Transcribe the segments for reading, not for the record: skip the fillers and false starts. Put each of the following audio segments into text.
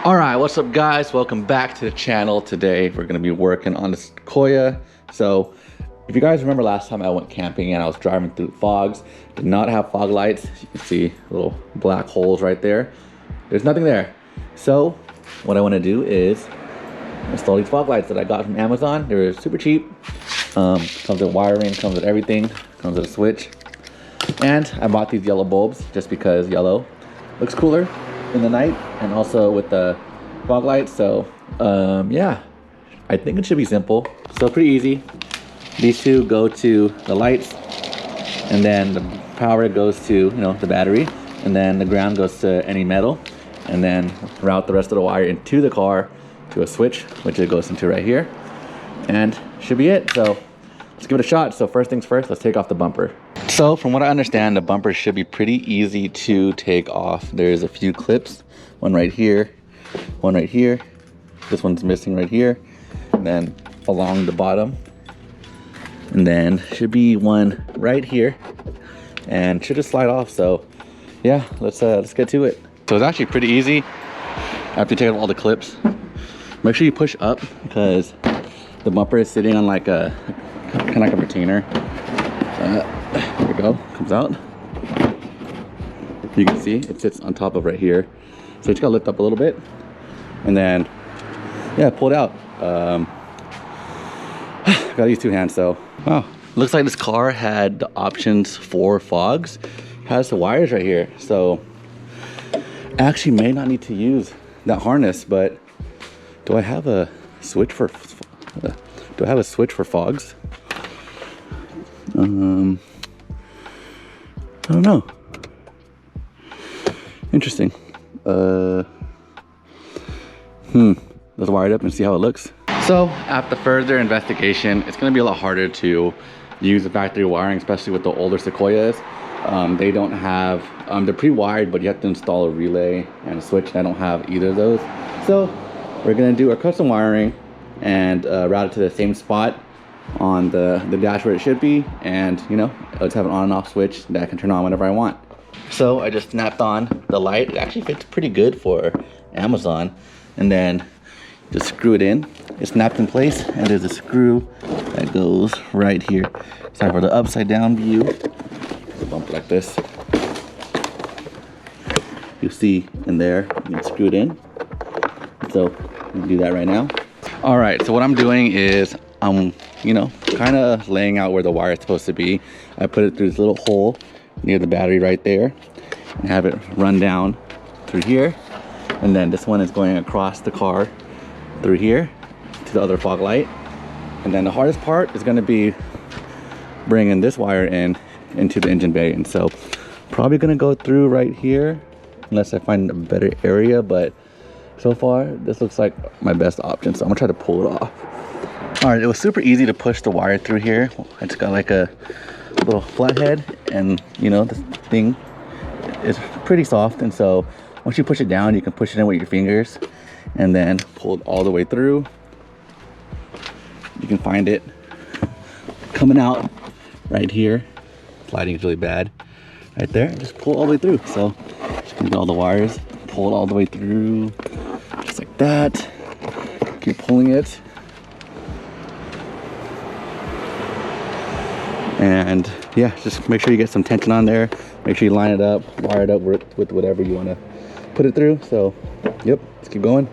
Alright, what's up guys? Welcome back to the channel. Today we're going to be working on the Sequoia. So if you guys remember last time I went camping and I was driving through fogs, did not have fog lights. You can see little black holes right there. There's nothing there. So what I want to do is install these fog lights that I got from Amazon. They were super cheap. Comes with wiring, comes with everything, comes with a switch. And I bought these yellow bulbs just because yellow looks cooler in the night and also with the fog lights. So yeah, I think it should be simple. So pretty easy. These two go to the lights, and then the power goes to the battery, and then the ground goes to any metal, and then route the rest of the wire into the car to a switch, which it goes into right here, and should be it. So let's give it a shot. So first things first, let's take off the bumper. So from what I understand, the bumper should be pretty easy to take off. There's a few clips, one right here, one right here. This one's missing right here, and then along the bottom, and then should be one right here, and should just slide off. So yeah, let's get to it. So it's actually pretty easy. After you take off all the clips, make sure you push up because the bumper is sitting on like a kind of like a retainer. There we go, comes out. You can see it sits on top of right here. So you just gotta lift up a little bit and then, yeah, pull it out. Gotta use two hands, so. Wow, looks like this car had the options for fogs. Has the wires right here. So I actually may not need to use that harness, but do I have a switch for, fogs? I don't know. Interesting. Let's wire it up and see how it looks. So after further investigation, it's going to be a lot harder to use the factory wiring, especially with the older Sequoias. They don't have, they're pre-wired, but you have to install a relay and a switch, and I don't have either of those. So we're going to do our custom wiring and route it to the same spot on the dash where it should be, and let's have an on and off switch that I can turn on whenever I want. So I just snapped on the light. It actually fits pretty good for Amazon, and then just screw it in. It's snapped in place, and there's a screw that goes right here. So for the upside down view, it's a bump like this. You see in there, you can screw it in. So I'm gonna do that right now. All right, so what I'm doing is I'm kind of laying out where the wire is supposed to be. I put it through this little hole near the battery right there and have it run down through here, and then this one is going across the car through here to the other fog light. And then the hardest part is going to be bringing this wire into the engine bay, and so probably going to go through right here unless I find a better area, but so far this looks like my best option, so I'm gonna try to pull it off. All right, it was super easy to push the wire through here. I just got like a little flathead, and this thing is pretty soft, and so once you push it down, you can push it in with your fingers and then pull it all the way through. You can find it coming out right here. Lighting is really bad right there. Just pull it all the way through. So just gonna get all the wires, pull it all the way through, just like that. Keep pulling it. And yeah, just make sure you get some tension on there. Make sure you line it up, wire it up with whatever you want to put it through. So, yep, let's keep going.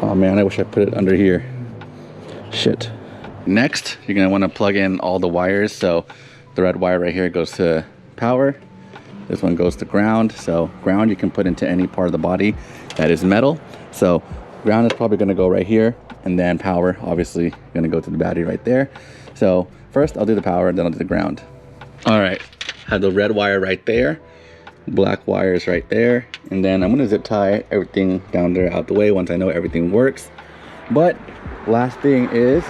Oh man, I wish I put it under here. Shit. Next, you're gonna want to plug in all the wires. So the red wire right here goes to power. This one goes to ground. So ground you can put into any part of the body that is metal. So ground is probably gonna go right here, and then power obviously gonna go to the battery right there. So first I'll do the power, then I'll do the ground. All right, have the red wire right there, black wires right there, and then I'm gonna zip tie everything down there out the way once I know everything works. But last thing is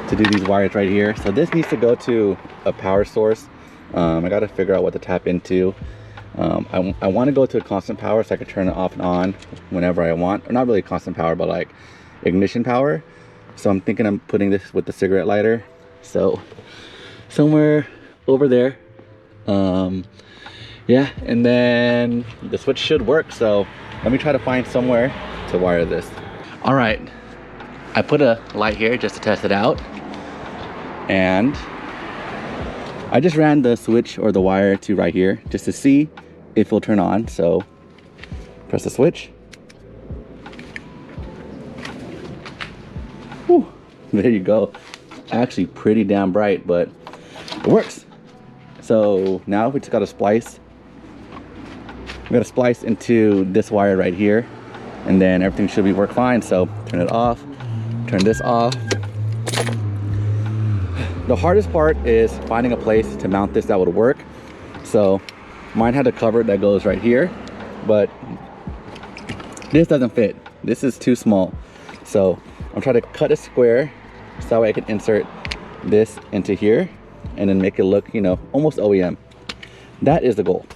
to do these wires right here. So this needs to go to a power source. I gotta figure out what to tap into. I want to go to a constant power so I can turn it off and on whenever I want, or not really constant power, but like ignition power. So I'm thinking I'm putting this with the cigarette lighter. So somewhere over there. Yeah, and then the switch should work. So let me try to find somewhere to wire this. All right, I put a light here just to test it out. And I just ran the switch or the wire to right here just to see if it'll turn on. So press the switch. Whew, there you go. Actually pretty damn bright, but it works. So now we just got to splice. We got to splice into this wire right here, and then everything should work fine. So turn it off, turn this off. The hardest part is finding a place to mount this that would work. So mine had a cover that goes right here, but this doesn't fit. This is too small. So I'm trying to cut a square so that way I can insert this into here and then make it look, you know, almost OEM. That is the goal.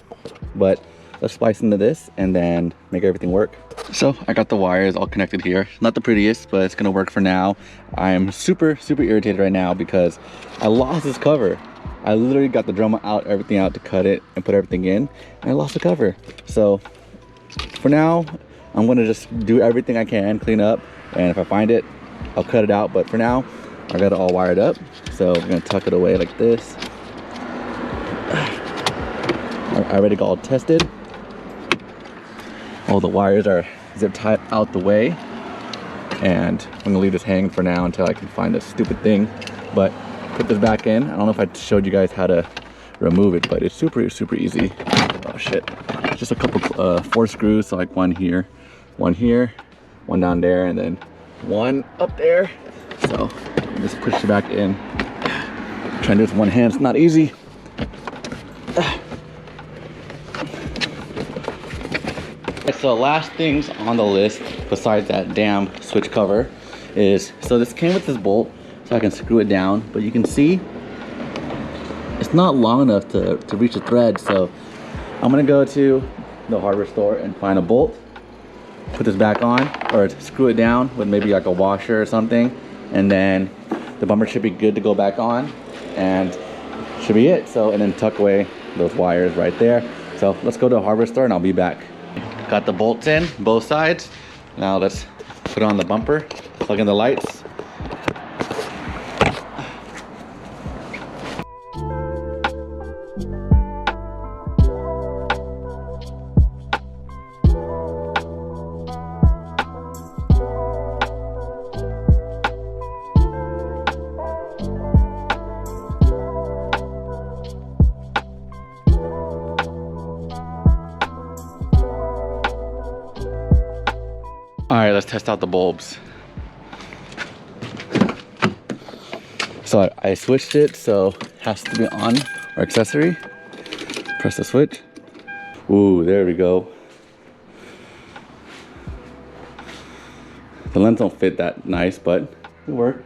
But let's splice into this and then make everything work. So I got the wires all connected here. Not the prettiest, but it's gonna work for now. I'm super irritated right now because I lost this cover. I literally got the drum out, everything out to cut it and put everything in, and I lost the cover. So for now, I'm gonna just do everything I can, clean up, and if I find it, I'll cut it out. But for now, I got it all wired up. So we're gonna tuck it away like this. I already got all tested. All the wires are zip tied out the way, and I'm gonna leave this hanging for now until I can find this stupid thing. But put this back in. I don't know if I showed you guys how to remove it, but it's super easy. Oh shit! Just a couple 4 screws, so like one here, one down there, and then one up there. So just push it back in. Trying to do this with one hand, it's not easy. So last things on the list besides that damn switch cover is, so this came with this bolt so I can screw it down, but you can see it's not long enough to reach the thread. So I'm gonna go to the hardware store and find a bolt, put this back on, or screw it down with maybe like a washer or something, and then the bumper should be good to go back on, and should be it. So, and then tuck away those wires right there. So let's go to the hardware store and I'll be back. Got the bolts in both sides. Now let's put on the bumper, plug in the lights. All right, let's test out the bulbs. So I switched it, so it has to be on our accessory. Press the switch. Ooh, there we go. The lens don't fit that nice, but it'll work.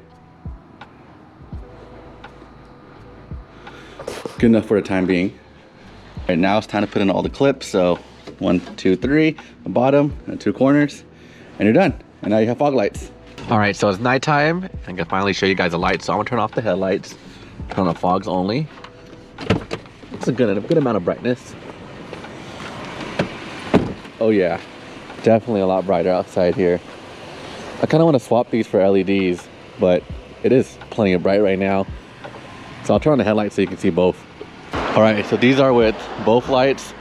Good enough for the time being. All right, now it's time to put in all the clips. So 1, 2, 3, the bottom and 2 corners. And you're done. And now you have fog lights. All right, so it's nighttime. I can finally show you guys the lights. So I'm gonna turn off the headlights, turn on the fogs only. It's a good amount of brightness. Oh yeah, definitely a lot brighter outside here. I kind of want to swap these for LEDs, but it is plenty of bright right now. So I'll turn on the headlights so you can see both. All right, so these are with both lights.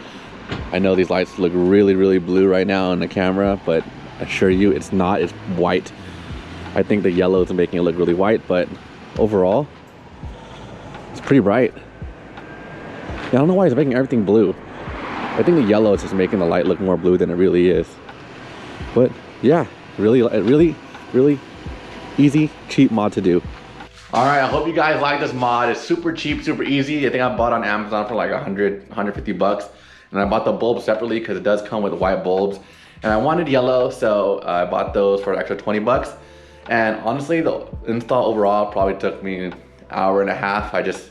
I know these lights look really blue right now on the camera, but I assure you it's not. It's white. I think the yellow is making it look really white, but overall it's pretty bright. Yeah, I don't know why it's making everything blue. I think the yellow is just making the light look more blue than it really is. But yeah, really easy, cheap mod to do. All right, I hope you guys like this mod. It's super cheap, super easy. I think I bought on Amazon for like 150 bucks. And I bought the bulbs separately because it does come with white bulbs. And I wanted yellow, so I bought those for an extra 20 bucks. And honestly, the install overall probably took me an hour and a half. I just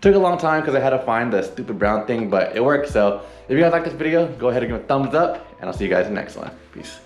took a long time because I had to find the stupid brown thing, but it worked. So if you guys like this video, go ahead and give it a thumbs up, and I'll see you guys in the next one. Peace.